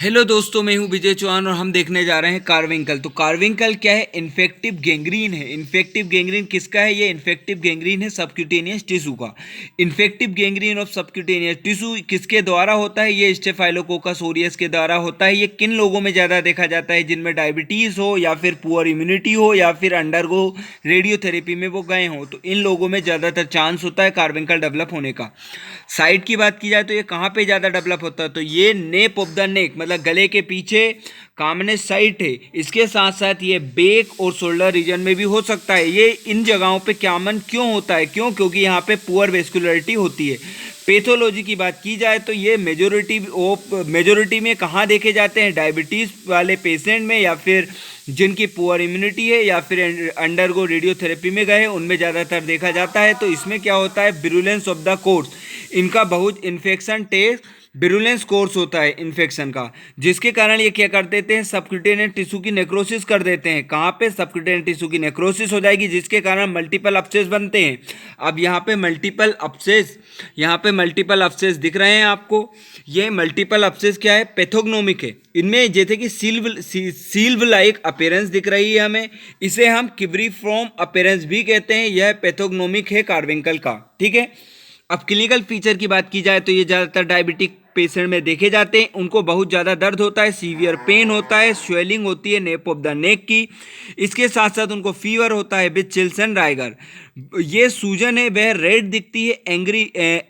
Hello दोस्तों, मैं हूं विजय चौहान और हम देखने जा रहे हैं कार्विंकल। तो कार्विंकल क्या है? इन्फेक्टिव गैंग्रीन है। इन्फेक्टिव गैंग्रीन किसका है? ये इन्फेक्टिव गैंग्रीन है सबक्यूटेनियस टिश्यू का। Infective gangrene of subcutaneous tissue किसके द्वारा होता है? ये स्टेफाइलोकोकस ओरियस के द्वारा होता है। ये किन लोगों में ज़्यादा देखा जाता है? जिनमें डायबिटीज़ हो या फिर पुअर इम्यूनिटी हो या फिर अंडरगो रेडियोथेरेपी में वो गए हों, तो इन लोगों में ज़्यादातर चांस होता है कार्विंकल डेवलप होने का। साइट की बात की जाए तो ये कहाँ पे ज़्यादा डेवलप होता है? तो ये नेप ऑफ द नेक, मतलब गले के पीछे कामनेस साइट है। इसके साथ साथ ये बेक और शोल्डर रीजन में भी हो सकता है। ये इन जगहों पे कॉमन क्यों होता है? क्योंकि यहाँ पे पुअर वेस्कुलरिटी होती है। पैथोलॉजी की बात की जाए तो ये मेजोरिटी में कहाँ देखे जाते हैं? डायबिटीज़ वाले पेशेंट में, या फिर जिनकी पुअर इम्यूनिटी है, या फिर अंडरगो रेडियोथेरेपी में गए, उनमें ज़्यादातर देखा जाता है। तो इसमें क्या होता है? विरुलेंस ऑफ द कोर्स, इनका बहुत इन्फेक्शन टेस्ट विरुलेंस कोर्स होता है इन्फेक्शन का, जिसके कारण ये क्या कर देते हैं? सबक्यूटेनियस टिश्यू की नेक्रोसिस कर देते हैं। कहाँ पे? सबक्यूटेनियस टिश्यू की नेक्रोसिस हो जाएगी, जिसके कारण मल्टीपल अपसेस बनते हैं। अब यहाँ पे मल्टीपल अपसेस दिख रहे हैं आपको। ये मल्टीपल अपसेस क्या है? पैथोग्नोमिक है। इनमें जैसे कि सील्व लाइक अपीयरेंस दिख रही है हमें, इसे हम किब्रीफॉर्म अपीयरेंस भी कहते हैं। यह पैथोग्नोमिक है कार्विंकल का, ठीक है। अब क्लिनिकल फीचर की बात की जाए तो ये ज़्यादातर डायबिटिक पेशेंट में देखे जाते हैं। उनको बहुत ज़्यादा दर्द होता है, सीवियर पेन होता है, स्वेलिंग होती है नेप ऑफ द नेक की। इसके साथ साथ उनको फीवर होता है विद चिल्स एंड राइगर। ये सूजन है वह रेड दिखती है,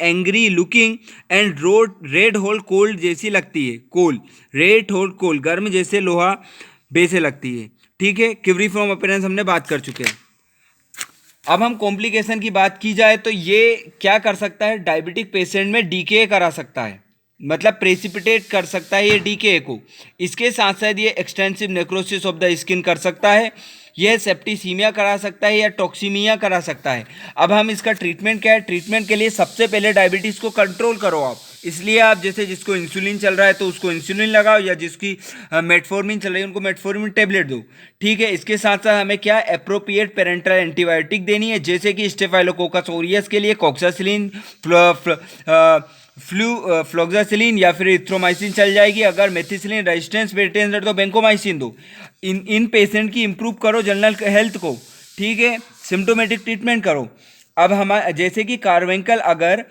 angry looking and red hot coal जैसी लगती है। रेड होल कोल्ड, गर्म जैसे लोहा वैसे लगती है, ठीक है। किवरीफॉर्म अपीयरेंस हमने बात कर चुके हैं। अब हम कॉम्प्लिकेशन की बात की जाए तो ये क्या कर सकता है? डायबिटिक पेशेंट में डीके करा सकता है, मतलब प्रेसिपिटेट कर सकता है ये डीके को। इसके साथ साथ ये extensive necrosis of the skin कर सकता है, यह सेप्टिसीमिया करा सकता है या टॉक्सीमिया करा सकता है। अब हम इसका ट्रीटमेंट क्या है? ट्रीटमेंट के लिए सबसे पहले डायबिटीज़ को कंट्रोल करो आप। इसलिए आप जैसे जिसको इंसुलिन चल रहा है तो उसको इंसुलिन लगाओ, या जिसकी मेटफॉर्मिन चल रही है उनको मेटफॉर्मिन टेबलेट दो, ठीक है। इसके साथ साथ हमें क्या एप्रोप्रिएट पेरेंटल एंटीबायोटिक देनी है, जैसे कि स्टेफाइलोकोकस ओरियस के लिए कॉक्सासिलिन, फ्लोक्सासिलिन या फिर इथ्रोमाइसिन चल जाएगी। अगर मेथिसिलिन रेजिस्टेंस पेशेंट है तो बेंकोमाइसिन दो। इन पेशेंट की इंप्रूव करो जनरल हेल्थ को, ठीक है। सिम्टोमेटिक ट्रीटमेंट करो। अब हम जैसे कि कार्विंकल अगर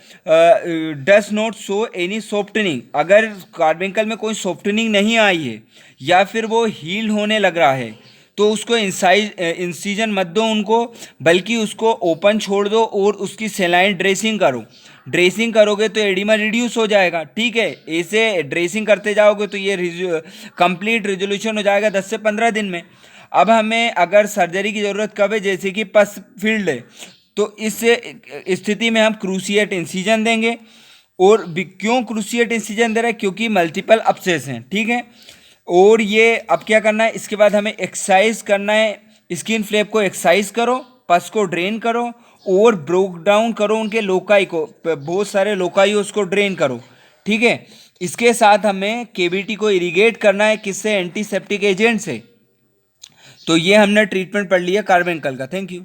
does not show any softening, अगर कार्विंकल में कोई सॉफ्टनिंग नहीं आई है या फिर वो हील होने लग रहा है, तो उसको इंसीजन मत दो उनको, बल्कि उसको ओपन छोड़ दो और उसकी सेलाइन ड्रेसिंग करो। ड्रेसिंग करोगे तो एडिमा रिड्यूस हो जाएगा, ठीक है। ऐसे ड्रेसिंग करते जाओगे तो ये कंप्लीट रिजोल्यूशन हो जाएगा 10 से 15 दिन में। अब हमें अगर सर्जरी की ज़रूरत कब है? जैसे कि पस फील्ड है, तो इस स्थिति में हम क्रूसिएट इंसिजन देंगे। और क्यों क्रूसिएट इंसिजन दे रहे हैं? क्योंकि मल्टीपल अपसेस हैं, ठीक है। और ये अब क्या करना है? इसके बाद हमें एक्सरसाइज करना है। स्किन फ्लैप को एक्सरसाइज करो, पस को ड्रेन करो और ब्रोक डाउन करो उनके लोकाई को, बहुत सारे लोकाई उसको ड्रेन करो, ठीक है। इसके साथ हमें केविटी को इरिगेट करना है, किससे? एंटीसेप्टिक एजेंट से। तो ये हमने ट्रीटमेंट पढ़ लिया कार्विंकल का। Thank you.